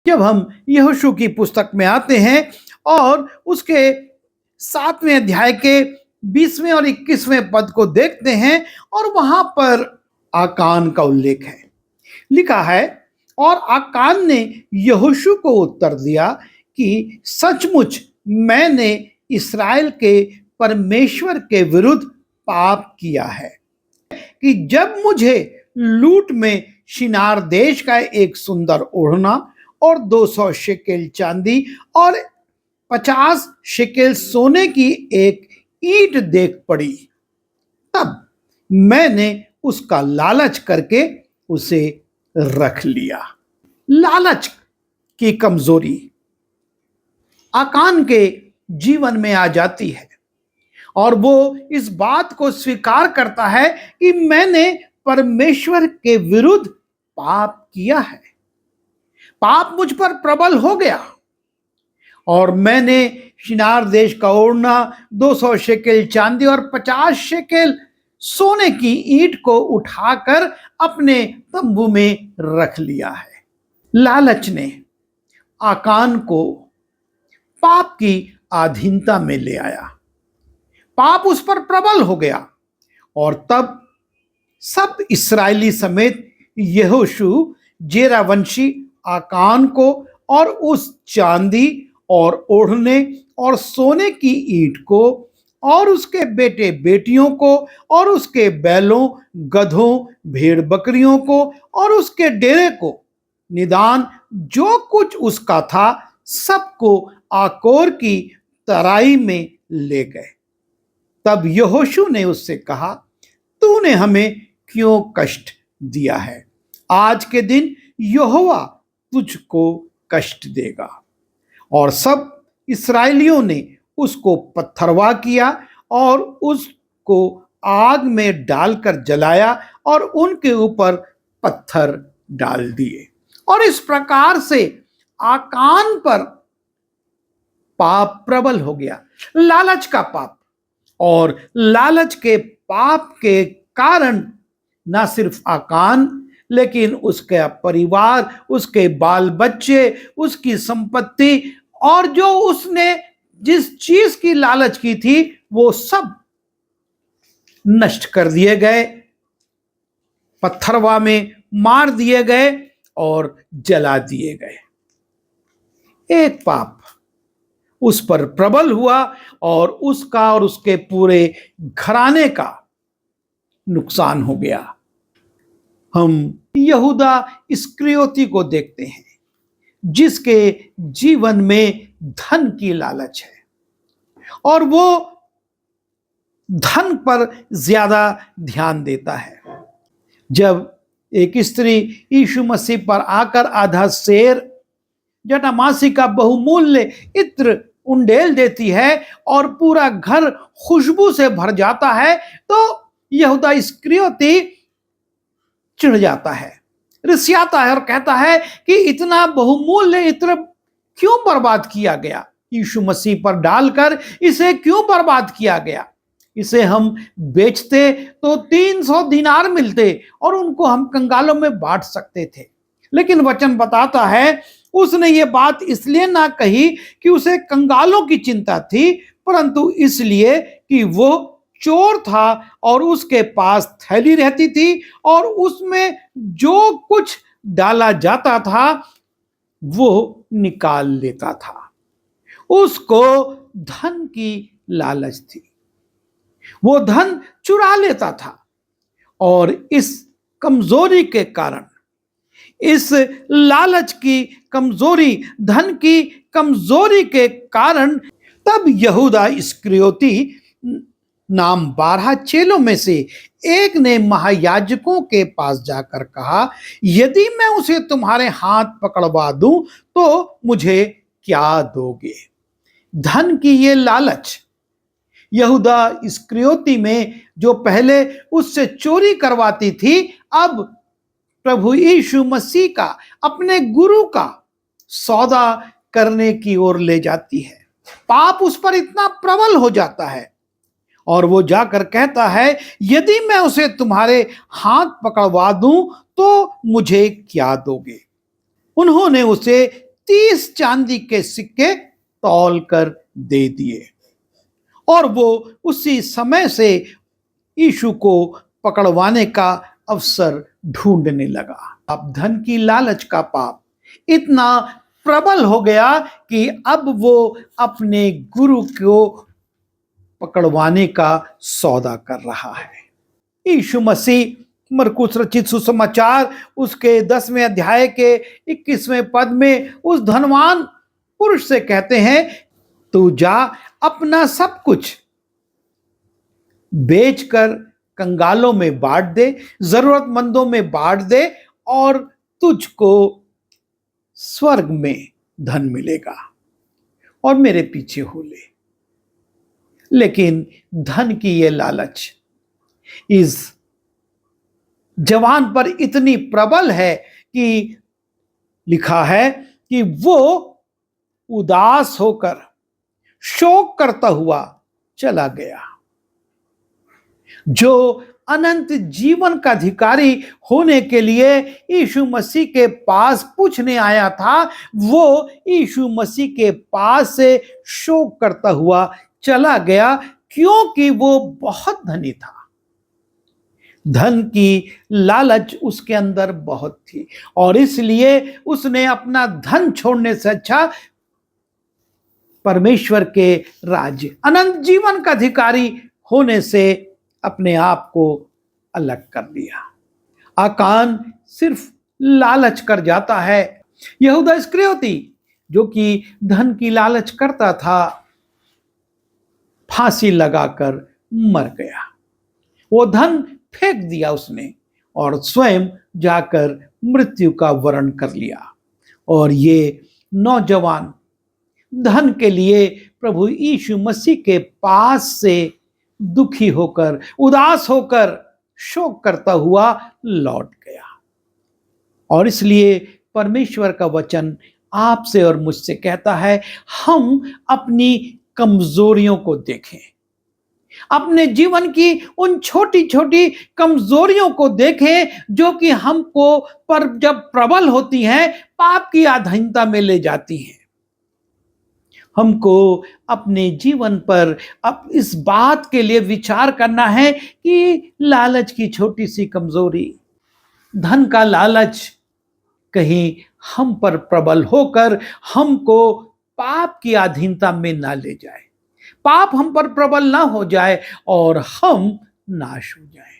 जब हम यहोशू की पुस्तक में आते हैं और उसके 7वें अध्याय के 20वें और 21वें पद को देखते हैं और वहां पर आकान का उल्लेख है। लिखा है, और आकान ने यहोशू को उत्तर दिया कि सचमुच मैंने इस्राएल के परमेश्वर के विरुद्ध पाप किया है कि जब मुझे लूट में शिनार देश का एक सुंदर ओढ़ना और 200 शेकेल चांदी और 50 शेकेल सोने की एक ईंट देख पड़ी, तब मैंने उसका लालच करके उसे रख लिया। लालच की कमजोरी आकान के जीवन में आ जाती है और वो इस बात को स्वीकार करता है कि मैंने परमेश्वर के विरुद्ध पाप किया है, पाप मुझ पर प्रबल हो गया और मैंने शिनार देश का ओढ़ना, 200 शेकेल चांदी और 50 शेकेल सोने की ईंट को उठाकर अपने तंबू में रख लिया है। लालच ने आकान को पाप की अधीनता में ले आया, पाप उस पर प्रबल हो गया और तब सब इस्राएली समेत यहोशू जेरावंशी आकान को और उस चांदी और ओढ़ने और सोने की ईंट को और उसके बेटे बेटियों को और उसके बैलों, गधों, भेड़ बकरियों को और उसके डेरे को, निदान जो कुछ उसका था, सबको आकोर की तराई में ले गए। तब यहोशू ने उससे कहा, तूने हमें क्यों कष्ट दिया है? आज के दिन यहोवा तुझको कष्ट देगा। और सब इस्राएलियों ने उसको पत्थरवा किया और उसको आग में डालकर जलाया और उनके ऊपर पत्थर डाल दिए। और इस प्रकार से आकान पर पाप प्रबल हो गया, लालच का पाप। और लालच के पाप के कारण न सिर्फ आकान, लेकिन उसका परिवार, उसके बाल बच्चे, उसकी संपत्ति और जो उसने जिस चीज की लालच की थी वो सब नष्ट कर दिए गए, पत्थरवा में मार दिए गए और जला दिए गए। एक पाप उस पर प्रबल हुआ और उसका और उसके पूरे घराने का नुकसान हो गया। हम यहूदा इस्करियोती को देखते हैं जिसके जीवन में धन की लालच है और वो धन पर ज्यादा ध्यान देता है। जब एक स्त्री यीशु मसीह पर आकर आधा सेर जटामासी का बहुमूल्य इत्र उंडेल देती है और पूरा घर खुशबू से भर जाता है, तो यहूदा इस्करियोती चिढ़ जाता है, रिसियाता है और कहता है कि इतना बहुमूल्य इत्र क्यों बर्बाद किया गया, यीशु मसीह पर डालकर इसे क्यों बर्बाद किया गया? इसे हम बेचते तो 300 दिनार मिलते और उनको हम कंगालों में बांट सकते थे। लेकिन वचन बताता है उसने ये बात इसलिए ना कही कि उसे कंगालों की चिंता थी, परंतु इसलिए कि वो चोर था और उसके पास थैली रहती थी और उसमें जो कुछ डाला जाता था वो निकाल लेता था। उसको धन की लालच थी, वो धन चुरा लेता था और इस कमजोरी के कारण, इस लालच की कमजोरी, धन की कमजोरी के कारण तब यहूदा इस्करियोती नाम 12 चेलों में से एक ने महायाजकों के पास जाकर कहा, यदि मैं उसे तुम्हारे हाथ पकड़वा दूं तो मुझे क्या दोगे? धन की ये लालच यहूदा इस्करियोती में, जो पहले उससे चोरी करवाती थी, अब प्रभु यीशु मसीह का, अपने गुरु का सौदा करने की ओर ले जाती है। पाप उस पर इतना प्रबल हो जाता है और वो जाकर कहता है, यदि मैं उसे तुम्हारे हाथ पकड़वा दूं तो मुझे क्या दोगे? उन्होंने उसे 30 चांदी के सिक्के तौल कर दे दिए और वो उसी समय से यीशु को पकड़वाने का अवसर ढूंढने लगा। अब धन की लालच का पाप इतना प्रबल हो गया कि अब वो अपने गुरु को पकड़वाने का सौदा कर रहा है। यीशु मसीह मरकुस रचित सुसमाचार उसके 10वें अध्याय के 21वें पद में उस धनवान पुरुष से कहते हैं, तू जा अपना सब कुछ बेचकर कंगालों में बांट दे, जरूरतमंदों में बांट दे और तुझको स्वर्ग में धन मिलेगा और मेरे पीछे हो ले। लेकिन धन की यह लालच इस जवान पर इतनी प्रबल है कि लिखा है कि वो उदास होकर शोक करता हुआ चला गया। जो अनंत जीवन का अधिकारी होने के लिए यीशु मसीह के पास पूछने आया था, वो यीशु मसीह के पास से शोक करता हुआ चला गया, क्योंकि वो बहुत धनी था। धन की लालच उसके अंदर बहुत थी और इसलिए उसने अपना धन छोड़ने से अच्छा परमेश्वर के राज्य अनंत जीवन का अधिकारी होने से अपने आप को अलग कर दिया। आकान सिर्फ लालच कर जाता है। यहूदा इस्करियोती जो कि धन की लालच करता था, फांसी लगाकर मर गया। वो धन फेंक दिया उसने और स्वयं जाकर मृत्यु का वरण कर लिया। और ये नौजवान धन के लिए प्रभु यीशु मसीह के पास से दुखी होकर, उदास होकर, शोक करता हुआ लौट गया। और इसलिए परमेश्वर का वचन आपसे और मुझसे कहता है, हम अपनी कमजोरियों को देखें, अपने जीवन की उन छोटी छोटी कमजोरियों को देखें जो कि हमको पर जब प्रबल होती हैं पाप की अधीनता में ले जाती हैं। हमको अपने जीवन पर अब इस बात के लिए विचार करना है कि लालच की छोटी सी कमजोरी, धन का लालच कहीं हम पर प्रबल होकर हमको पाप की अधीनता में ना ले जाए, पाप हम पर प्रबल ना हो जाए और हम नाश हो जाए।